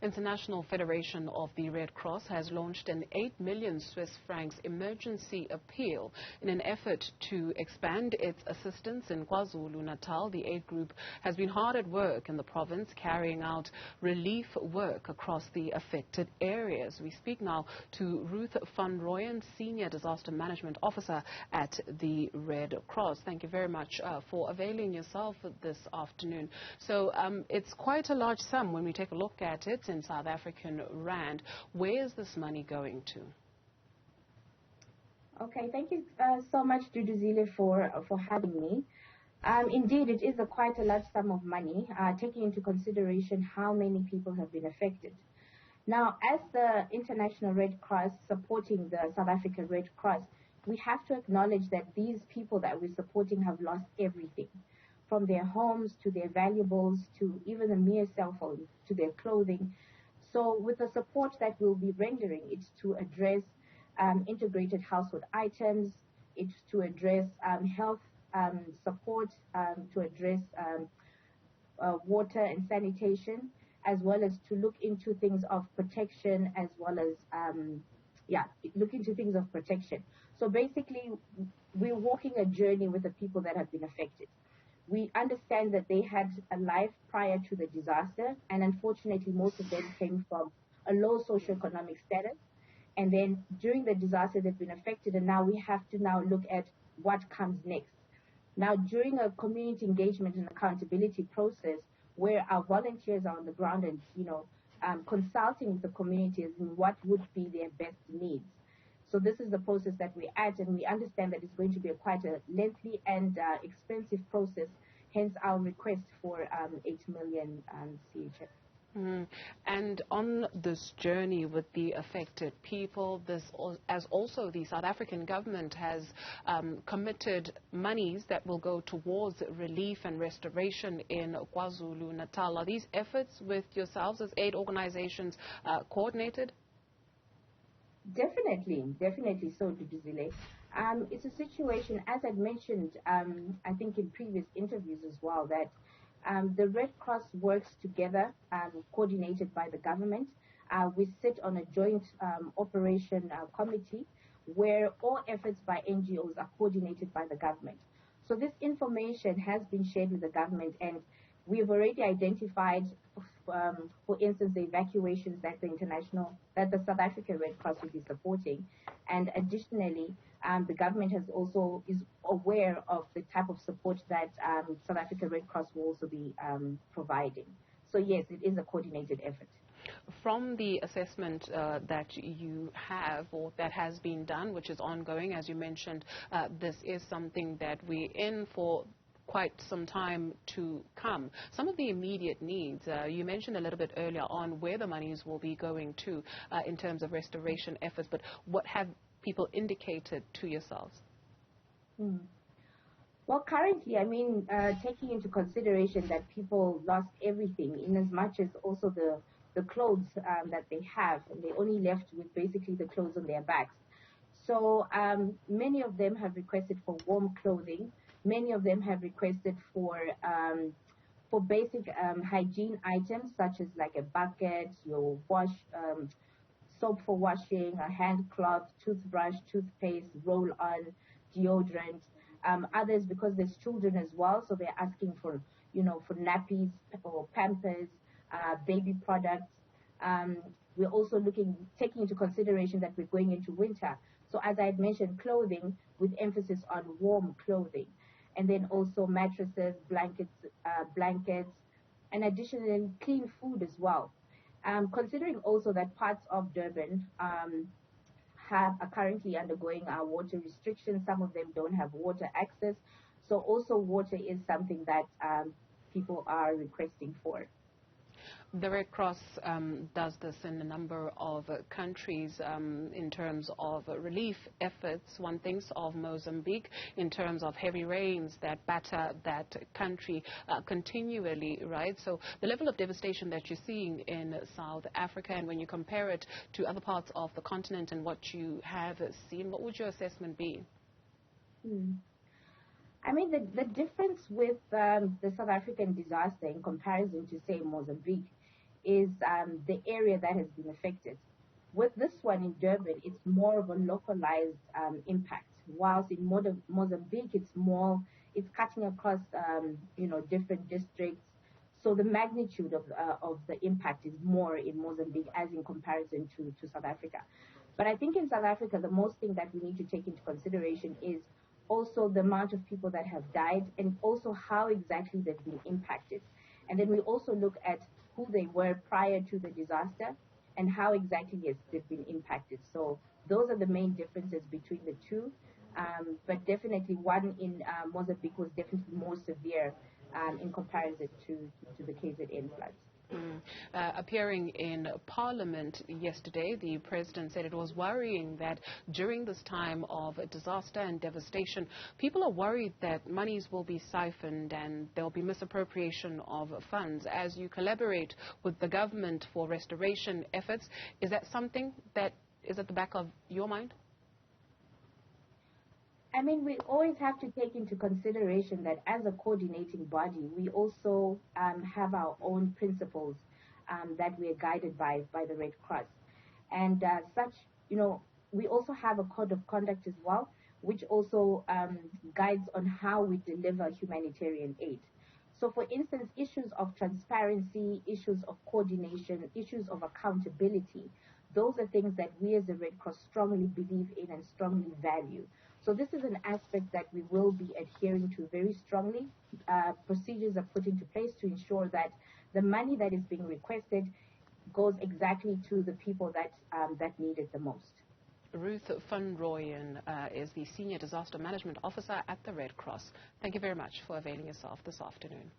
International Federation of the Red Cross has launched an 8 million Swiss francs emergency appeal in an effort to expand its assistance in KwaZulu-Natal. The aid group has been hard at work in the province, carrying out relief work across the affected areas. We speak now to Ruth van Rooyen, Senior Disaster Management Officer at the Red Cross. Thank you very much for availing yourself this afternoon. So it's quite a large sum when we take a look at it in South African rand. Where is this money going to? Okay, thank you so much, Duduzile, for having me. Indeed, it is quite a large sum of money, taking into consideration how many people have been affected. Now, as the International Red Cross supporting the South African Red Cross, we have to acknowledge that these people that we're supporting have lost everything, from their homes to their valuables to even a mere cell phone to their clothing. So with the support that we'll be rendering, it's to address integrated household items, it's to address health support, to address water and sanitation, as well as to look into things of protection, as well as, look into things of protection. So basically, we're walking a journey with the people that have been affected. We understand that they had a life prior to the disaster, and unfortunately, most of them came from a low socioeconomic status. And then during the disaster, they've been affected, and now we have to now look at what comes next. Now, during a community engagement and accountability process, where our volunteers are on the ground and, consulting with the communities in what would be their best needs. So this is the process that we're at, and we understand that it's going to be quite a lengthy and expensive process, hence our request for 8 million CHF. And on this journey with the affected people, as also the South African government has committed monies that will go towards relief and restoration in KwaZulu-Natal. Are these efforts with yourselves as aid organizations coordinated? Definitely so, Duduzile. It's a situation, as I've mentioned, I think in previous interviews as well, that the Red Cross works together, coordinated by the government. We sit on a joint operation committee where all efforts by NGOs are coordinated by the government. So this information has been shared with the government, and we've already identified, for instance, the evacuations that the South African Red Cross will be supporting. And additionally, the government is aware of the type of support that South African Red Cross will also be providing. So yes, it is a coordinated effort. From the assessment that you have or that has been done, which is ongoing, as you mentioned, this is something that we're in for quite some time to come. Some of the immediate needs, you mentioned a little bit earlier on where the monies will be going to in terms of restoration efforts, but what have people indicated to yourselves? Well, currently, taking into consideration that people lost everything, in as much as also the clothes that they have, and they only left with basically the clothes on their backs. So many of them have requested for warm clothing. Many of them have requested for basic hygiene items, such as like a bucket, your soap for washing, a hand cloth, toothbrush, toothpaste, roll-on, deodorant. Others, because there's children as well, so they're asking for nappies or Pampers, baby products. We're also taking into consideration that we're going into winter. So as I had mentioned, clothing with emphasis on warm clothing. And then also mattresses, blankets, and additionally clean food as well. Considering also that parts of Durban are currently undergoing water restrictions, some of them don't have water access. So also water is something that people are requesting for. The Red Cross does this in a number of countries in terms of relief efforts. One thinks of Mozambique in terms of heavy rains that batter that country continually, right? So the level of devastation that you're seeing in South Africa, and when you compare it to other parts of the continent and what you have seen, what would your assessment be? The difference with the South African disaster in comparison to, say, Mozambique is the area that has been affected. With this one in Durban, it's more of a localized impact, whilst in Mozambique, it's cutting across, different districts. So the magnitude of the impact is more in Mozambique as in comparison to South Africa. But I think in South Africa, the most thing that we need to take into consideration is also the amount of people that have died and also how exactly they've been impacted. And then we also look at who they were prior to the disaster and how exactly they've been impacted. So those are the main differences between the two. But definitely one in Mozambique was definitely more severe in comparison to the KZN floods. Appearing in Parliament yesterday, the President said it was worrying that during this time of disaster and devastation, people are worried that monies will be siphoned and there will be misappropriation of funds. As you collaborate with the government for restoration efforts, is that something that is at the back of your mind? I mean, we always have to take into consideration that as a coordinating body, we also have our own principles that we are guided by the Red Cross. And we also have a code of conduct as well, which also guides on how we deliver humanitarian aid. So, for instance, issues of transparency, issues of coordination, issues of accountability, those are things that we as the Red Cross strongly believe in and strongly value. So this is an aspect that we will be adhering to very strongly. Procedures are put into place to ensure that the money that is being requested goes exactly to the people that need it the most. Ruth van Rooyen is the Senior Disaster Management Officer at the Red Cross. Thank you very much for availing yourself this afternoon.